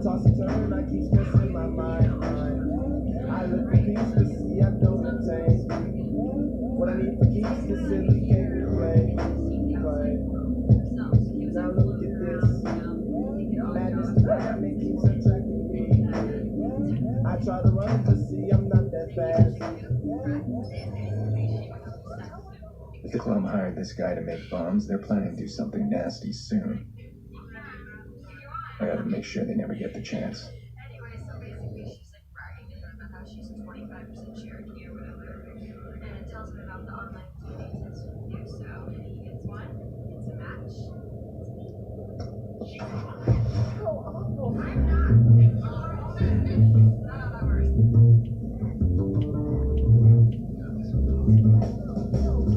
toss and turn, I keep stressing my mind. I look for peace, but see I don't obtain. What I need for keeps is silly can't be played. Now look at this. Madness the ground, it keeps attracting me. I try to run, but see I'm not that fast. If the club hired this guy to make bombs, they're planning to do something nasty soon. I gotta make sure they never get the chance. Anyway, so basically she's like bragging to him about how she's a 25% Cherokee or whatever. And it tells him about the online dating test with you, so if he gets one, it's a match. So awful. I'm not. Not how that works.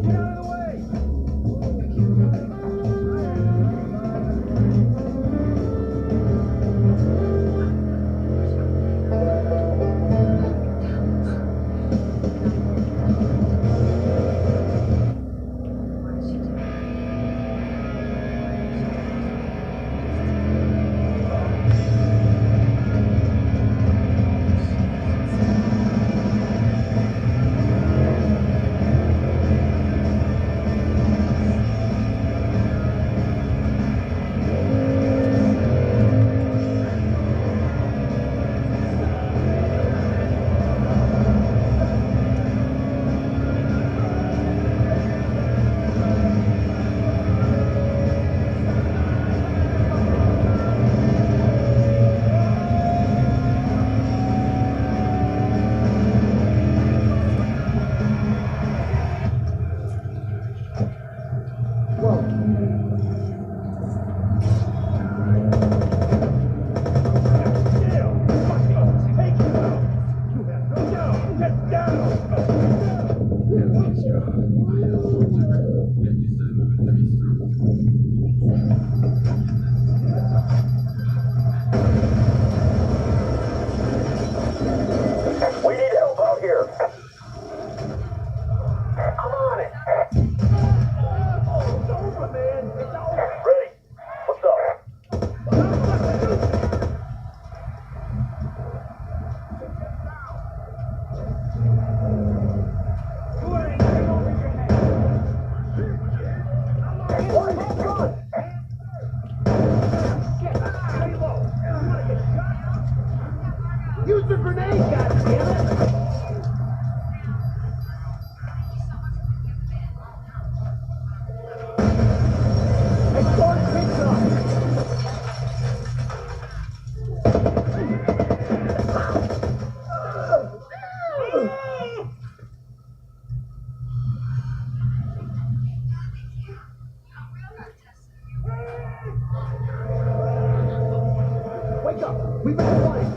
Get out of the way! We need help out here. I'm on it. It's over, man. It's over. Ready? What's up? Use the grenade, goddammit! Hey, start picks Wake up! We've been flying!